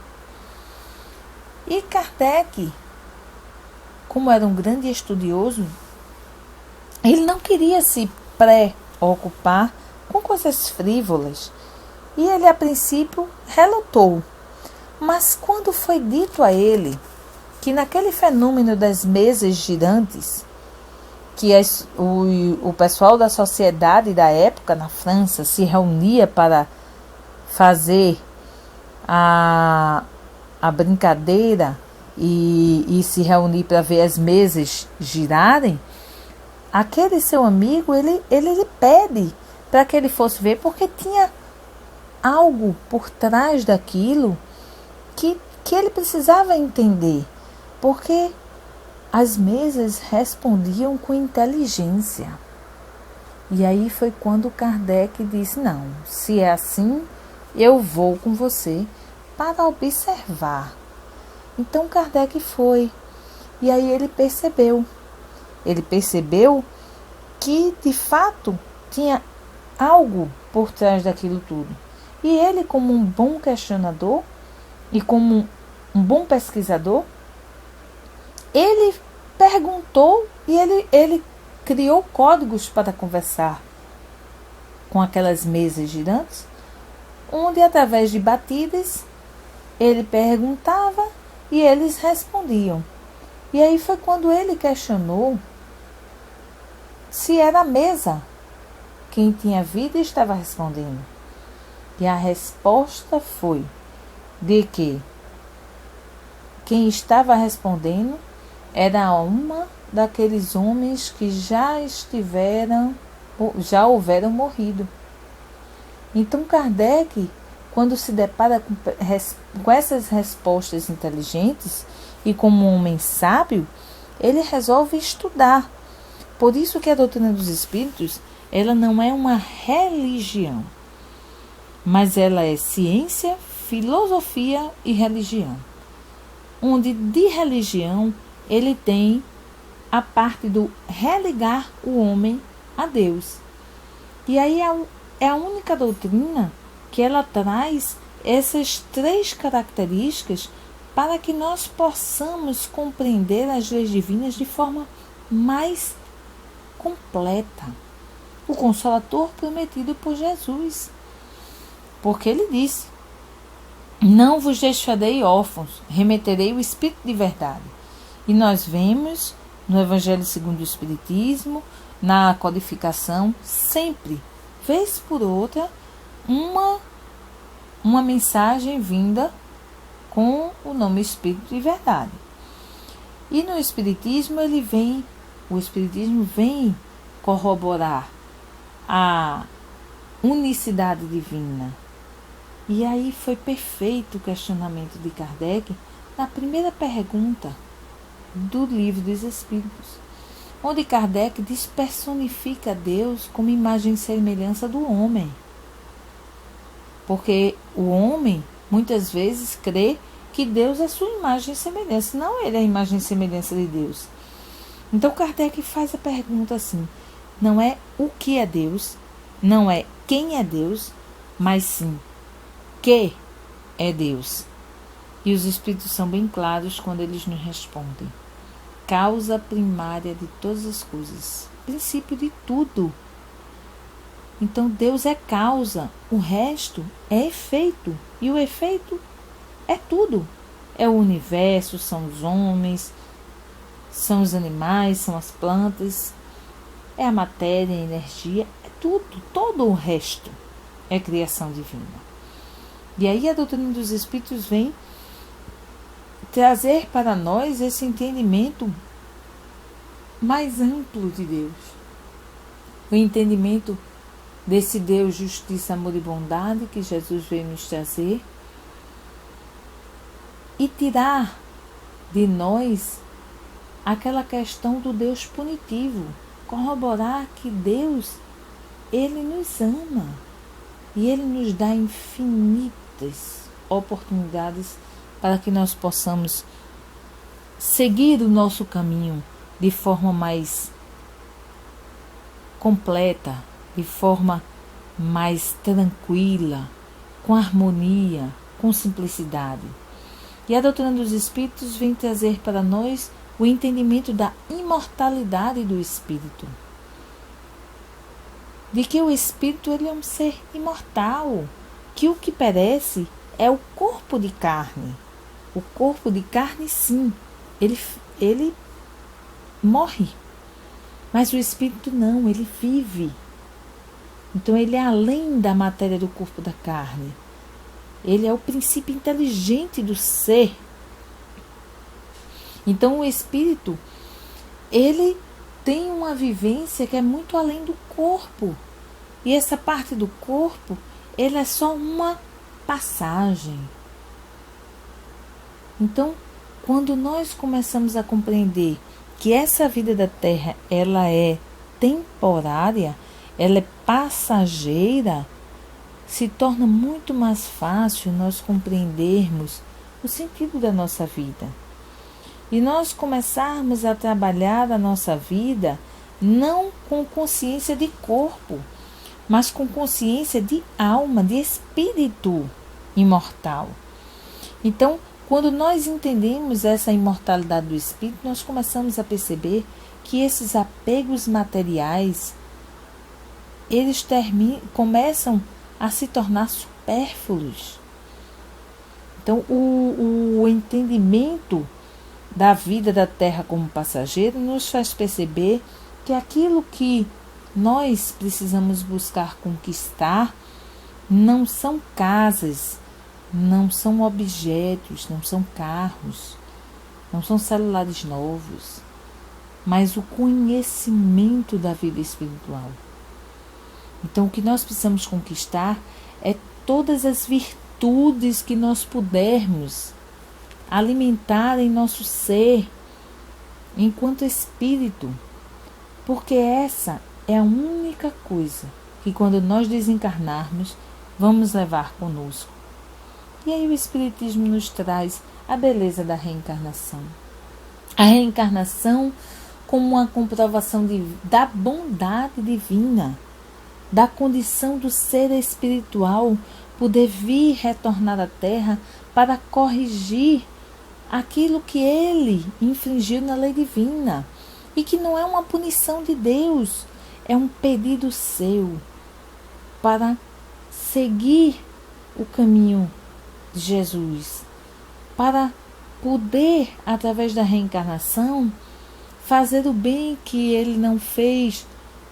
E Kardec, como era um grande estudioso, ele não queria se preocupar com coisas frívolas e ele a princípio relutou. Mas quando foi dito a ele que naquele fenômeno das mesas girantes, que o pessoal da sociedade da época na França se reunia para fazer a brincadeira e se reunir para ver as mesas girarem, aquele seu amigo, ele lhe pede para que ele fosse ver, porque tinha algo por trás daquilo que ele precisava entender, porque as mesas respondiam com inteligência. E aí foi quando Kardec disse, não, se é assim, eu vou com você para observar. Então Kardec foi, e aí ele percebeu que de fato tinha algo por trás daquilo tudo. E ele, como um bom questionador e como um bom pesquisador, ele perguntou e ele criou códigos para conversar com aquelas mesas girantes, onde através de batidas ele perguntava e eles respondiam. E aí foi quando ele questionou se era a mesa quem tinha vida e estava respondendo. E a resposta foi de que quem estava respondendo era uma daqueles homens que já houveram morrido. Então Kardec, quando se depara com essas respostas inteligentes e como um homem sábio, ele resolve estudar. Por isso que a doutrina dos espíritos, ela não é uma religião, mas ela é ciência, filosofia e religião. Onde de religião ele tem a parte do religar o homem a Deus. E aí é a única doutrina que ela traz essas 3 características para que nós possamos compreender as leis divinas de forma mais completa. O Consolador prometido por Jesus. Porque ele disse, não vos deixarei órfãos, remeterei o Espírito de verdade. E nós vemos no Evangelho segundo o Espiritismo, na codificação, sempre, vez por outra, uma mensagem vinda com o nome Espírito de verdade. E no Espiritismo o Espiritismo vem corroborar a unicidade divina. E aí foi perfeito o questionamento de Kardec na primeira pergunta do Livro dos Espíritos, onde Kardec despersonifica Deus como imagem e semelhança do homem. Porque o homem muitas vezes crê que Deus é sua imagem e semelhança, não ele é a imagem e semelhança de Deus. Então Kardec faz a pergunta assim, não é o que é Deus, não é quem é Deus, mas sim que é Deus. E os Espíritos são bem claros quando eles nos respondem. Causa primária de todas as coisas, princípio de tudo. Então Deus é causa, o resto é efeito, e o efeito é tudo. É o universo, são os homens, são os animais, são as plantas, é a matéria, a energia, é tudo, todo o resto é criação divina. E aí a doutrina dos Espíritos vem trazer para nós esse entendimento mais amplo de Deus. O entendimento desse Deus, justiça, amor e bondade que Jesus veio nos trazer e tirar de nós aquela questão do Deus punitivo, corroborar que Deus, Ele nos ama e Ele nos dá infinitas oportunidades para que nós possamos seguir o nosso caminho de forma mais completa, de forma mais tranquila, com harmonia, com simplicidade. E a doutrina dos Espíritos vem trazer para nós o entendimento da imortalidade do Espírito. De que o Espírito ele é um ser imortal, que o que perece é o corpo de carne. O corpo de carne, sim, ele morre. Mas o Espírito não, ele vive. Então ele é além da matéria do corpo da carne. Ele é o princípio inteligente do ser. Então o Espírito, ele tem uma vivência que é muito além do corpo. E essa parte do corpo, ele é só uma passagem. Então, quando nós começamos a compreender que essa vida da Terra, ela é temporária, ela é passageira, se torna muito mais fácil nós compreendermos o sentido da nossa vida. E nós começarmos a trabalhar a nossa vida não com consciência de corpo, mas com consciência de alma, de espírito imortal. Então, quando nós entendemos essa imortalidade do espírito, nós começamos a perceber que esses apegos materiais, eles começam a se tornar supérfluos. Então, o entendimento da vida da Terra como passageiro nos faz perceber que aquilo que nós precisamos buscar conquistar não são casas, não são objetos, não são carros, não são celulares novos, mas o conhecimento da vida espiritual. Então, o que nós precisamos conquistar é todas as virtudes que nós pudermos alimentar em nosso ser, enquanto espírito, porque essa é a única coisa que, quando nós desencarnarmos, vamos levar conosco. E aí o Espiritismo nos traz a beleza da reencarnação. A reencarnação como uma comprovação da bondade divina, da condição do ser espiritual poder vir retornar à Terra para corrigir aquilo que ele infringiu na lei divina, e que não é uma punição de Deus, é um pedido seu para seguir o caminho de Jesus, para poder, através da reencarnação, fazer o bem que ele não fez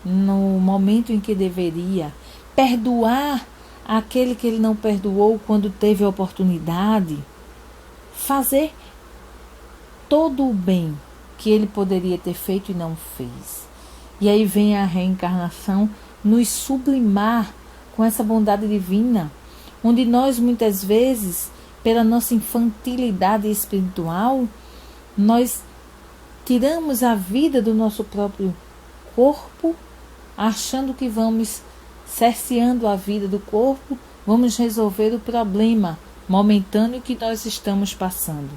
no momento em que deveria, perdoar aquele que ele não perdoou quando teve a oportunidade, fazer todo o bem que ele poderia ter feito e não fez. E aí vem a reencarnação nos sublimar com essa bondade divina, onde nós muitas vezes, pela nossa infantilidade espiritual, nós tiramos a vida do nosso próprio corpo, achando que vamos, cerceando a vida do corpo, vamos resolver o problema momentâneo que nós estamos passando.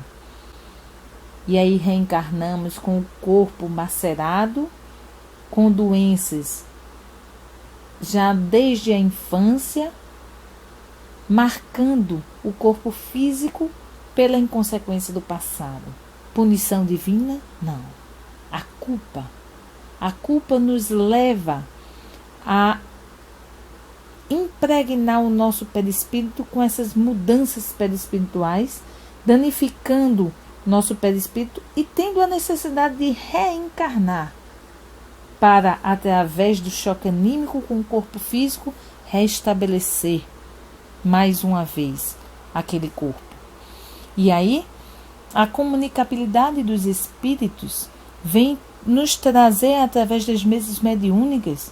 E aí reencarnamos com o corpo macerado, com doenças já desde a infância, marcando o corpo físico pela inconsequência do passado. Punição divina? Não. A culpa nos leva a impregnar o nosso perispírito com essas mudanças perispirituais, danificando nosso perispírito e tendo a necessidade de reencarnar para, através do choque anímico com o corpo físico, restabelecer mais uma vez aquele corpo. E aí, a comunicabilidade dos espíritos vem nos trazer, através das mesas mediúnicas,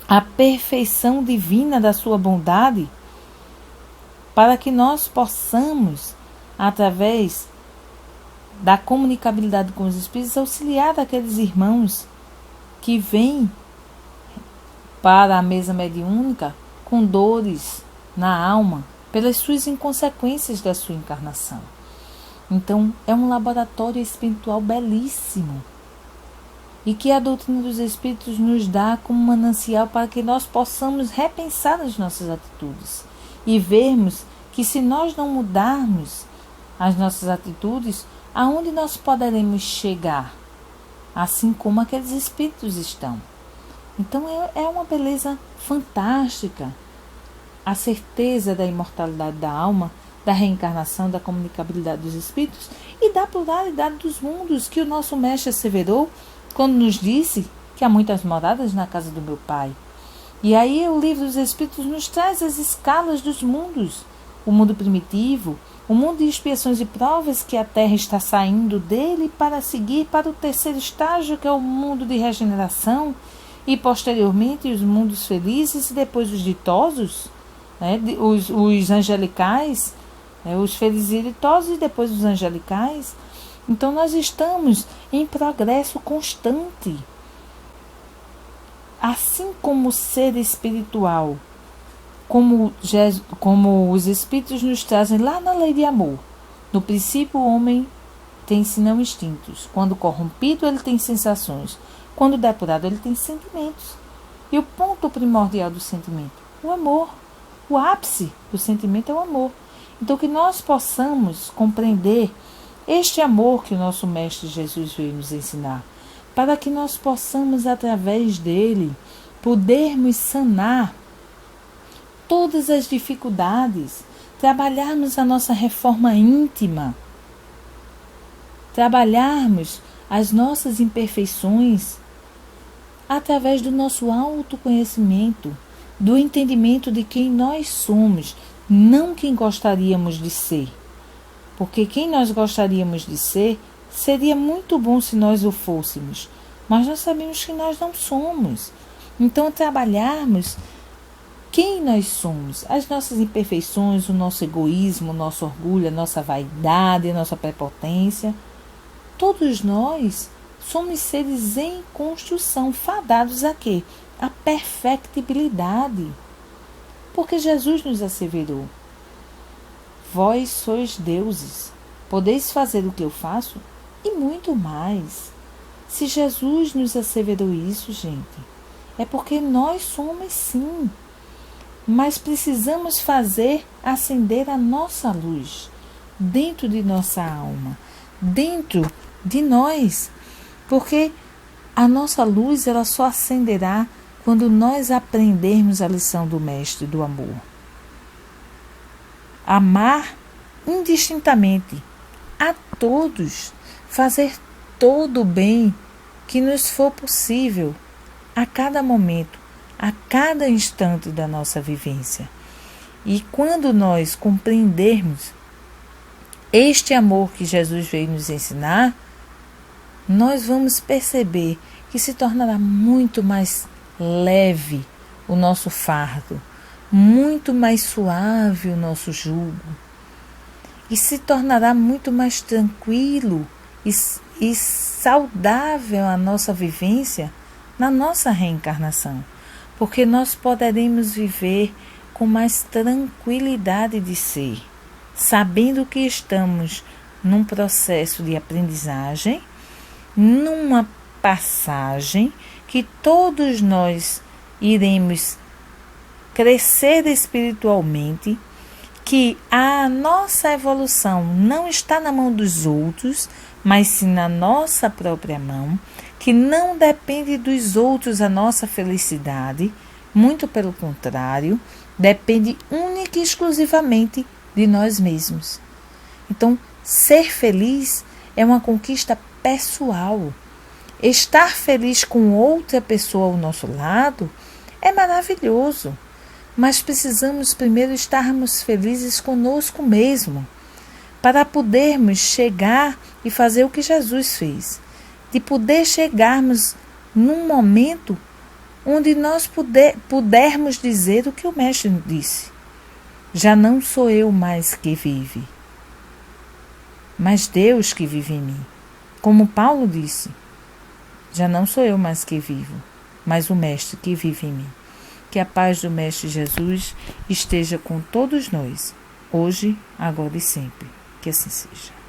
a perfeição divina da sua bondade, para que nós possamos, através da comunicabilidade com os espíritos, auxiliar aqueles irmãos que vêm para a mesa mediúnica com dores na alma pelas suas inconsequências da sua encarnação. Então, é um laboratório espiritual belíssimo e que a doutrina dos Espíritos nos dá como manancial para que nós possamos repensar as nossas atitudes e vermos que se nós não mudarmos as nossas atitudes, aonde nós poderemos chegar, assim como aqueles Espíritos estão. Então, é uma beleza fantástica a certeza da imortalidade da alma, da reencarnação, da comunicabilidade dos espíritos e da pluralidade dos mundos que o nosso mestre asseverou quando nos disse que há muitas moradas na casa do meu Pai. E aí o livro dos Espíritos nos traz as escalas dos mundos, o mundo primitivo, o mundo de expiações e provas, que a Terra está saindo dele para seguir para o terceiro estágio, que é o mundo de regeneração, e posteriormente os mundos felizes e depois os ditosos, os angelicais, os felizes e ditosos e depois os angelicais. Então nós estamos em progresso constante. Assim como o ser espiritual, como os espíritos nos trazem lá na lei de amor. No princípio o homem tem senão instintos. Quando corrompido ele tem sensações. Quando depurado ele tem sentimentos. E o ponto primordial do sentimento? O amor. O ápice do sentimento é o amor. Então que nós possamos compreender este amor que o nosso Mestre Jesus veio nos ensinar, para que nós possamos, através dele, podermos sanar todas as dificuldades, trabalharmos a nossa reforma íntima, trabalharmos as nossas imperfeições através do nosso autoconhecimento, do entendimento de quem nós somos, não quem gostaríamos de ser. Porque quem nós gostaríamos de ser, seria muito bom se nós o fôssemos, mas nós sabemos que nós não somos. Então, trabalharmos quem nós somos, as nossas imperfeições, o nosso egoísmo, o nosso orgulho, a nossa vaidade, a nossa prepotência. Todos nós somos seres em construção, fadados a quê? A perfectibilidade. Porque Jesus nos asseverou: vós sois deuses, podeis fazer o que eu faço e muito mais. Se Jesus nos asseverou isso, gente, é porque nós somos sim. Mas precisamos fazer acender a nossa luz dentro de nossa alma, dentro de nós. Porque a nossa luz ela só acenderá quando nós aprendermos a lição do Mestre do amor. Amar indistintamente a todos, fazer todo o bem que nos for possível a cada momento, a cada instante da nossa vivência. E quando nós compreendermos este amor que Jesus veio nos ensinar, nós vamos perceber que se tornará muito mais leve o nosso fardo, muito mais suave o nosso jugo, e se tornará muito mais tranquilo e saudável a nossa vivência na nossa reencarnação, porque nós poderemos viver com mais tranquilidade de ser, sabendo que estamos num processo de aprendizagem, numa passagem que todos nós iremos crescer espiritualmente, que a nossa evolução não está na mão dos outros, mas sim na nossa própria mão, que não depende dos outros a nossa felicidade, muito pelo contrário, depende única e exclusivamente de nós mesmos. Então, ser feliz é uma conquista pessoal. Estar feliz com outra pessoa ao nosso lado é maravilhoso, mas precisamos primeiro estarmos felizes conosco mesmo, para podermos chegar e fazer o que Jesus fez, de poder chegarmos num momento onde nós pudermos dizer o que o Mestre disse: já não sou eu mais que vive, mas Deus que vive em mim. Como Paulo disse, já não sou eu mais que vivo, mas o Mestre que vive em mim. Que a paz do Mestre Jesus esteja com todos nós, hoje, agora e sempre. Que assim seja.